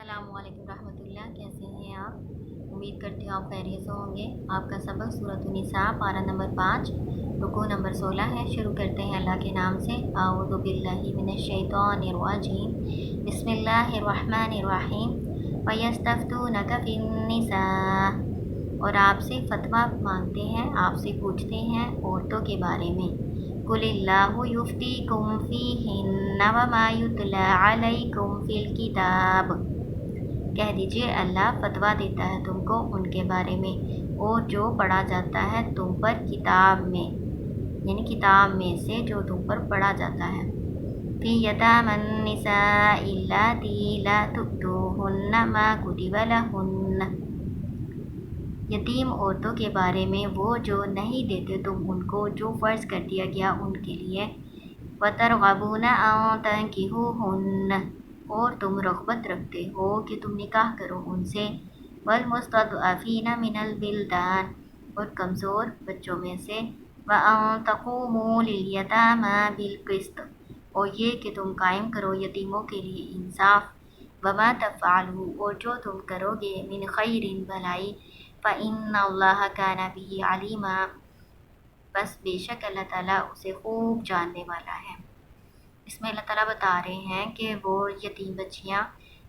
السلام علیکم رحمۃ اللہ، کیسے ہیں آپ؟ امید کرتی ہوں آپ خیریت سے ہوں گے۔ آپ کا سبق سورۃ النساء پارہ نمبر 5 رکوع نمبر 16 ہے۔ شروع کرتے ہیں اللہ کے نام سے۔ اعوذ باللہ من الشیطان الرجیم، بسم اللہ الرحمن الرحیم۔ وَيَسْتَفْتُونَكَ فِي النِّسَاءِ، اور آپ سے فتویٰ مانگتے ہیں، آپ سے پوچھتے ہیں عورتوں کے بارے میں۔ قُلِ اللَّهُ يُفْتِيكُمْ فِيهِنَّ وَمَا يُتْلَىٰ عَلَيْكُمْ فِي الْكِتَابِ، کہہ دیجئے اللہ فتویٰ دیتا ہے تم کو ان کے بارے میں، اور جو پڑھا جاتا ہے تم پر کتاب میں، یعنی کتاب میں سے جو تم پر پڑھا جاتا ہے۔ فی یتامی النساء اللاتی لا تؤتوہن ما کتب لہن، یتیم عورتوں کے بارے میں وہ جو نہیں دیتے تم ان کو جو فرض کر دیا گیا ان کے لیے۔ وَتَرْغَبُونَ أَن تَنكِحُوهُنَّ، اور تم رغبت رکھتے ہو کہ تم نکاح کرو ان سے۔ وَالْمُسْتَضْعَفِينَ مِنَ الْوِلْدَانِ، اور کمزور بچوں میں سے۔ وَأَن تَقُومُوا لِلْيَتَامَىٰ بِالْقِسْطِ، اور یہ کہ تم قائم کرو یتیموں کے لیے انصاف۔ وَمَا تَفْعَلُوا، اور جو تم کرو گے مِنْ خَيْرٍ بھلائی، فَإِنَّ اللَّهَ كَانَ بِهِ عَلِيمًا، بس بے شک اللہ تعالیٰ اسے خوب جاننے والا ہے۔ اس میں اللہ تعالیٰ بتا رہے ہیں کہ وہ یتیم بچیاں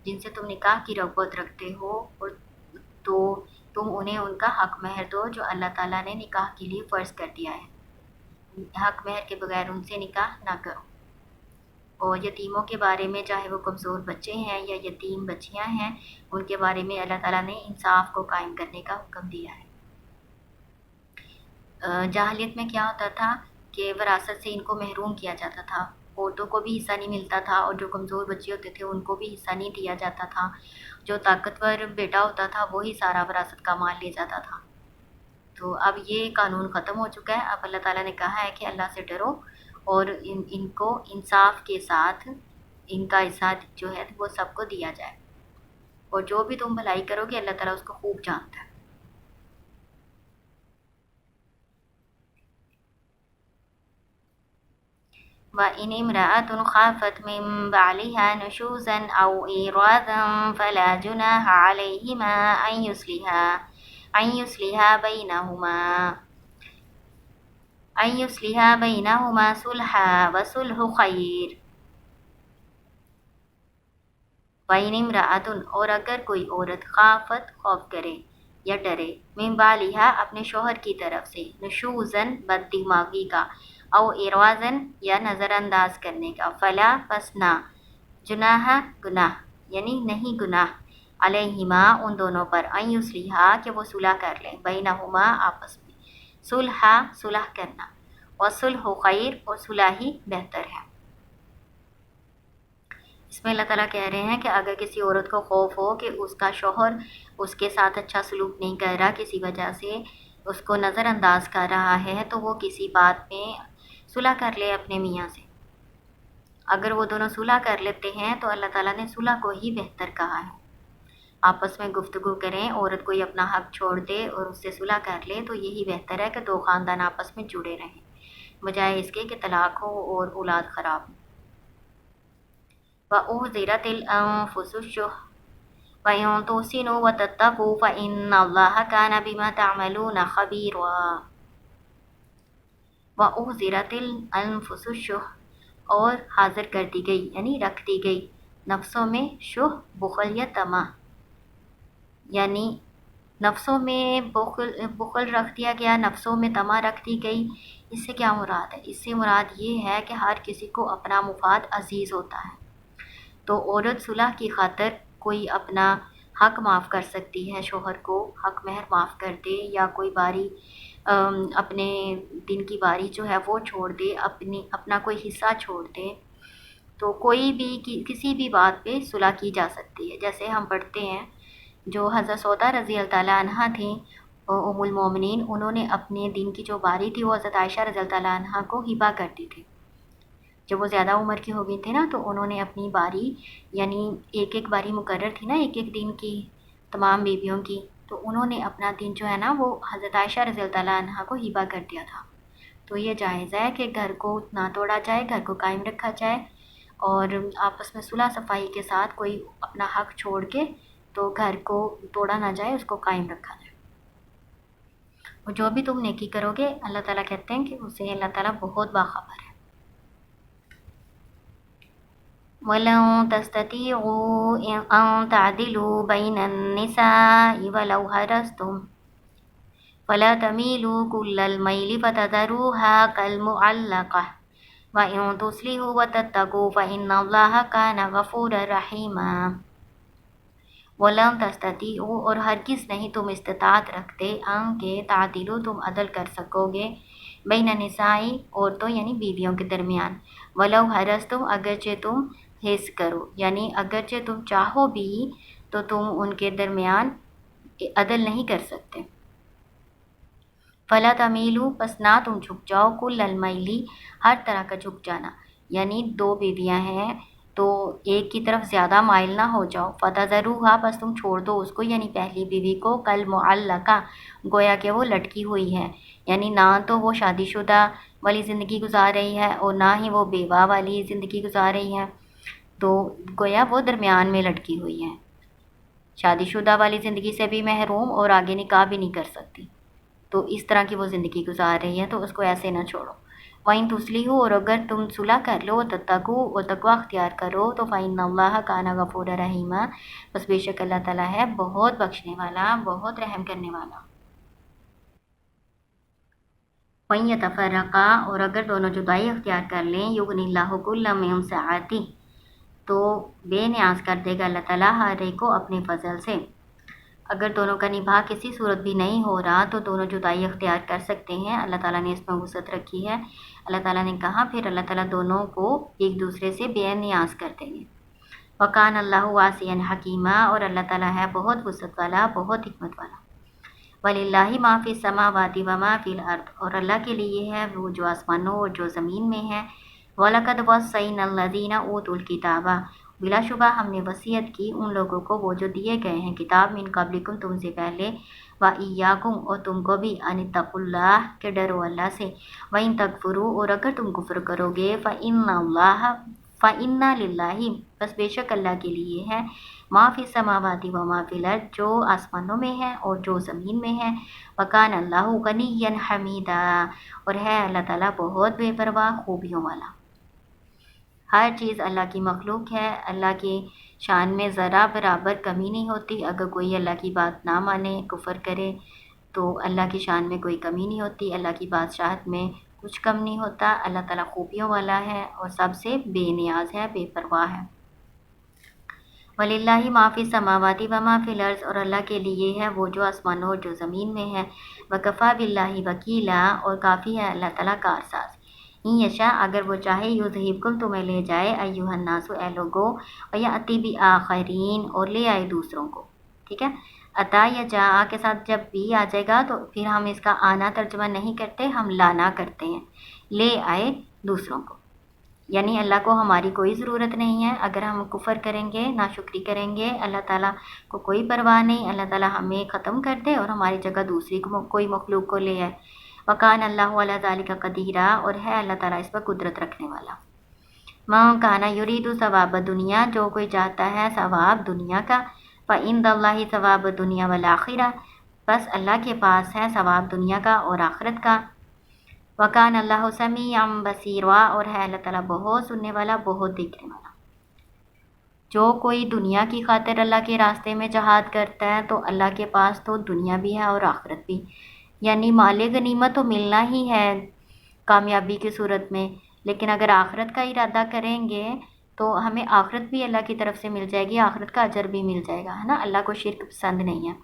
جن سے تم نکاح کی رغبت رکھتے ہو، اور تو تم انہیں ان کا حق مہر دو جو اللہ تعالیٰ نے نکاح کے لیے فرض کر دیا ہے۔ حق مہر کے بغیر ان سے نکاح نہ کرو۔ اور یتیموں کے بارے میں، چاہے وہ کمزور بچے ہیں یا یتیم بچیاں ہیں، ان کے بارے میں اللہ تعالیٰ نے انصاف کو قائم کرنے کا حکم دیا ہے۔ جاہلیت میں کیا ہوتا تھا کہ وراثت سے ان کو محروم کیا جاتا تھا، عورتوں کو بھی حصہ نہیں ملتا تھا، اور جو کمزور بچے ہوتے تھے ان کو بھی حصہ نہیں دیا جاتا تھا۔ جو طاقتور بیٹا ہوتا تھا وہی سارا وراثت کا مال لے جاتا تھا۔ تو اب یہ قانون ختم ہو چکا ہے۔ اب اللہ تعالیٰ نے کہا ہے کہ اللہ سے ڈرو اور ان کو انصاف کے ساتھ ان کا حصہ جو ہے وہ سب کو دیا جائے، اور جو بھی تم بھلائی کرو گے اللہ تعالیٰ اس کو خوب جانتا ہے۔ وَإِنِ امْرَأَةٌ خَافَتْ مِن بَعْلِهَا نُشُوزًا أَوْ إِعْرَاضًا فَلَا جُنَاحَ عَلَيْهِمَا أَن يُصْلِحَا بَيْنَهُمَا صُلْحًا وَالصُّلْحُ خَيْرٌ۔ وَإِنِ امْرَأَةٌ، اور اگر کوئی عورت خافت خوف کرے یا ڈرے، من بالہا اپنے شوہر کی طرف سے، نشوزن بد دماغی کا، او اعراضن یا نظر انداز کرنے کا، فلا پس نہ، جناح گناہ، یعنی نہیں گناہ، علیہما ان دونوں پر، ان یصلحا کہ وہ صلح کر لیں، بینہما آپس میں، صلح کرنا، والصلح خیر، اور صلح ہی بہتر ہے۔ اس میں اللہ تعالیٰ کہہ رہے ہیں کہ اگر کسی عورت کو خوف ہو کہ اس کا شوہر اس کے ساتھ اچھا سلوک نہیں کر رہا، کسی وجہ سے اس کو نظر انداز کر رہا ہے، تو وہ کسی بات میں صلح کر لے اپنے میاں سے۔ اگر وہ دونوں صلح کر لیتے ہیں تو اللہ تعالیٰ نے صلح کو ہی بہتر کہا ہے۔ آپس میں گفتگو کریں، عورت کوئی اپنا حق چھوڑ دے اور اس سے صلح کر لے تو یہی بہتر ہے کہ دو خاندان آپس میں جڑے رہیں، بجائے اس کے کہ طلاق ہو اور اولاد خراب ہو۔ وَأُحْضِرَتِ الْأَنفُسُ الشُّحَّ وَإِن تُحْسِنُوا وَتَتَّقُوا فَإِنَّ اللَّهَ كَانَ بِمَا تَعْمَلُونَ خَبِيرًا۔ وَأُحْضِرَتِ الْأَنفُسُ الشُّحَّ، اور حاضر کر دی گئی، یعنی رکھ دی گئی نفسوں میں شح، بخل یا طمع، یعنی نفسوں میں بخل رکھ دیا گیا، نفسوں میں طمع رکھ دی گئی۔ اس سے کیا مراد ہے؟ اس سے مراد یہ ہے کہ ہر کسی کو اپنا مفاد عزیز ہوتا ہے، تو عورت صلح کی خاطر کوئی اپنا حق معاف کر سکتی ہے، شوہر کو حق مہر معاف کر دے، یا کوئی باری اپنے دن کی باری جو ہے وہ چھوڑ دے، اپنا کوئی حصہ چھوڑ دے، تو کوئی بھی کسی بھی بات پہ صلح کی جا سکتی ہے۔ جیسے ہم پڑھتے ہیں جو حضرت سودا رضی اللہ تعالیٰ عنہ تھیں، ام المومنین، انہوں نے اپنے دن کی جو باری تھی وہ حضرت عائشہ رضی اللہ تعالیٰ عنہ کو ہبہ کر دی تھی۔ جب وہ زیادہ عمر کی ہو گئی تھے نا، تو انہوں نے اپنی باری، یعنی ایک باری مقرر تھی نا ایک دن کی تمام بیویوں کی، تو انہوں نے اپنا دن جو ہے نا وہ حضرت عائشہ رضی اللہ تعالیٰ عنہ کو ہبہ کر دیا تھا۔ تو یہ جائز ہے کہ گھر کو نہ توڑا جائے، گھر کو قائم رکھا جائے، اور آپس میں صلح صفائی کے ساتھ کوئی اپنا حق چھوڑ کے تو گھر کو توڑا نہ جائے، اس کو قائم رکھا جائے۔ اور جو بھی تم نیکی کرو گے اللہ تعالیٰ کہتے ہیں کہ اسے اللہ تعالیٰ بہت باخبر ہے۔ وَلَن تَسْتَطِيعُوا أَن تَعْدِلُوا بَيْنَ النِّسَاءِ وَلَوْ حَرَصْتُمْ فَلَا تَمِيلُوا كُلَّ الْمَيْلِ فَتَذَرُوهَا كَالْمُعَلَّقَةِ وَإِن تُصْلِحُوا وَتَتَّقُوا فَإِنَّ اللَّهَ كَانَ غَفُورًا رَحِيمًا۔ وَلَن تَسْتَطِيعُوا اور ہرگز نہیں تم استطاعت رکھتے ان کہ تعدلوا تم عدل کر سکو گے بین النساء عورتوں یعنی بیویوں کے درمیان، ولو حرصتم اگرچہ تم حرص کرو، یعنی اگرچہ تم چاہو بھی تو تم ان کے درمیان عدل نہیں کر سکتے۔ فلا تمیلوا پس نہ تم جھک جاؤ کل المیلی ہر طرح کا جھک جانا، یعنی دو بیویاں ہیں تو ایک کی طرف زیادہ مائل نہ ہو جاؤ، فتذروہا پس تم چھوڑ دو اس کو، یعنی پہلی بیوی کو، کالمعلقہ گویا کہ وہ لٹکی ہوئی ہے، یعنی نہ تو وہ شادی شدہ والی زندگی گزار رہی ہے اور نہ ہی وہ بیوہ والی زندگی گزار رہی ہے، تو گویا وہ درمیان میں لٹکی ہوئی ہے، شادی شدہ والی زندگی سے بھی محروم اور آگے نکاح بھی نہیں کر سکتی، تو اس طرح کی وہ زندگی گزار رہی ہے، تو اس کو ایسے نہ چھوڑو۔ وَإِن تُصْلِحُوا اور اگر تم صلح کر لو، تَتَّقُوا اور تقوی اختیار کرو، تو فَإِنَّ اللَّهَ كَانَ غَفُورًا رَحِيمًا بس بے شک اللہ تعالیٰ ہے بہت بخشنے والا، بہت رحم کرنے والا۔ وَإِن يَتَفَرَّقَا اور اگر دونوں جدائی اختیار کر لیں، يُغْنِ اللَّهُ كُلًّا مِّن سَعَتِهِ تو بے نیاز کر دے گا اللہ تعالیٰ ہر ایک کو اپنے فضل سے۔ اگر دونوں کا نباہ کسی صورت بھی نہیں ہو رہا تو دونوں جدائی اختیار کر سکتے ہیں، اللہ تعالیٰ نے اس میں وسعت رکھی ہے۔ اللہ تعالیٰ نے کہا پھر اللہ تعالیٰ دونوں کو ایک دوسرے سے بے نیاز کر دیں گے۔ وَكَانَ اللَّهُ وَاسِعًا حَكِيمًا اور اللہ تعالیٰ ہے بہت وسعت والا، بہت حکمت والا۔ وَلِلَّهِ مَا فِي السَّمَاوَاتِ وَمَا فِي الْأَرْضِ اور اللہ کے لیے ہے وہ جو آسمانوں اور جو زمین میں ہے۔ وَلَقَدْ وَصَّيْنَا الَّذِينَ أُوتُوا الْكِتَابَ بلا شبہ ہم نے وصیت کی ان لوگوں کو وہ جو دیے گئے ہیں کتاب، من قبلکم تم سے پہلے، وَإِيَّاكُمْ اور تم کو بھی، أَنِ اتَّقُوا اللَّهَ کہ ڈرو اللہ سے، وَإِن تَكْفُرُوا اور اگر تم کفر کرو گے، فَإِنَّ لِلَّهِ بس بے شک اللہ کے لیے ہے، ما فی السماوات وما فی الارض جو آسمانوں میں ہے اور جو زمین میں ہے، وَكَانَ اللَّهُ غَنِيًّا حَمِيدًا اور ہے اللہ تعالیٰ بہت بے پرواہ خوبیوں والا۔ ہر چیز اللہ کی مخلوق ہے، اللہ کی شان میں ذرا برابر کمی نہیں ہوتی۔ اگر کوئی اللہ کی بات نہ مانے، کفر کرے، تو اللہ کی شان میں کوئی کمی نہیں ہوتی، اللہ کی بادشاہت میں کچھ کم نہیں ہوتا۔ اللہ تعالیٰ خوبیوں والا ہے اور سب سے بے نیاز ہے، بے پرواہ ہے۔ وَلِلَّهِ مَا فِي السَّمَاوَاتِ وَمَا فِي الْأَرْضِ اور اللہ کے لیے ہے وہ جو آسمانوں اور جو زمین میں ہے۔ وَكَفَىٰ بِاللَّهِ وَكِيلًا اور کافی ہے اللہ تعالیٰ کارساز۔ ان یشاء اگر وہ چاہے، یذہبکم تمہیں لے جائے، ایھا الناس اے لوگو، ویأتی بآخرین اور لے آئے دوسروں کو۔ ٹھیک ہے، عطا یا جاء کے ساتھ جب بھی آ جائے گا تو پھر ہم اس کا آنا ترجمہ نہیں کرتے، ہم لانا کرتے ہیں، لے آئے دوسروں کو، یعنی اللہ کو ہماری کوئی ضرورت نہیں ہے۔ اگر ہم کفر کریں گے، ناشکری کریں گے، اللہ تعالیٰ کو کوئی پرواہ نہیں، اللہ تعالیٰ ہمیں ختم کر دے اور ہماری جگہ دوسری کوئی مخلوق کو لے آئے۔ وَكَانَ اللَّهُ عَلَىٰ ذَلِكَ قَدِيرًا اور ہے اللہ تعالیٰ اس پر قدرت رکھنے والا۔ مَن كَانَ يُرِيدُ ثَوَابَ الدُّنْيَا جو کوئی چاہتا ہے ثواب دنیا کا، فَعِندَ اللَّهِ ثَوَابُ الدُّنْيَا وَالْآخِرَةِ بس اللہ کے پاس ہے ثواب دنیا کا اور آخرت کا۔ وَكَانَ اللَّهُ سَمِيعًا بَصِيرًا اور ہے اللہ تعالیٰ بہت سننے والا، بہت دیکھنے والا۔ جو کوئی دنیا کی خاطر اللہ کے راستے میں جہاد کرتا ہے تو اللہ کے پاس تو دنیا بھی ہے اور آخرت بھی، یعنی مال غنیمت تو ملنا ہی ہے کامیابی کی صورت میں، لیکن اگر آخرت کا ارادہ کریں گے تو ہمیں آخرت بھی اللہ کی طرف سے مل جائے گی، آخرت کا اجر بھی مل جائے گا، ہے نا۔ اللہ کو شرک پسند نہیں ہے۔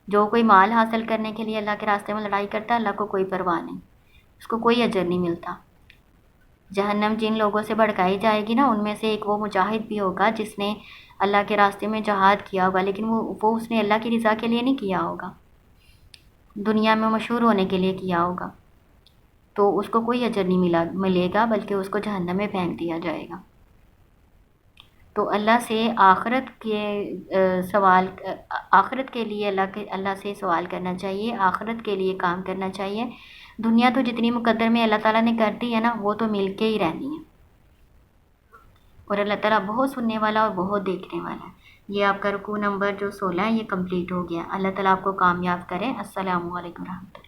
جو کوئی مال حاصل کرنے کے لیے اللہ کے راستے میں لڑائی کرتا ہے، اللہ کو کوئی پرواہ نہیں، اس کو کوئی اجر نہیں ملتا۔ جہنم جن لوگوں سے بھڑکائی جائے گی نا، ان میں سے ایک وہ مجاہد بھی ہوگا جس نے اللہ کے راستے میں جہاد کیا ہوگا، لیکن وہ اس نے اللہ کی رضا کے لیے نہیں کیا ہوگا، دنیا میں مشہور ہونے کے لیے کیا ہوگا، تو اس کو کوئی اجر نہیں ملے گا، بلکہ اس کو جہنم میں پھینک دیا جائے گا۔ تو اللہ سے آخرت کے لیے اللہ سے سوال کرنا چاہیے، آخرت کے لیے کام کرنا چاہیے۔ دنیا تو جتنی مقدر میں اللہ تعالیٰ نے کر دی ہے نا، وہ تو مل کے ہی رہنی ہے۔ اور اللہ تعالیٰ بہت سننے والا اور بہت دیکھنے والا ہے۔ یہ آپ کا رکوع نمبر جو 16 ہے یہ کمپلیٹ ہو گیا۔ اللہ تعالیٰ آپ کو کامیاب کرے۔ السلام علیکم ورحمۃ اللہ۔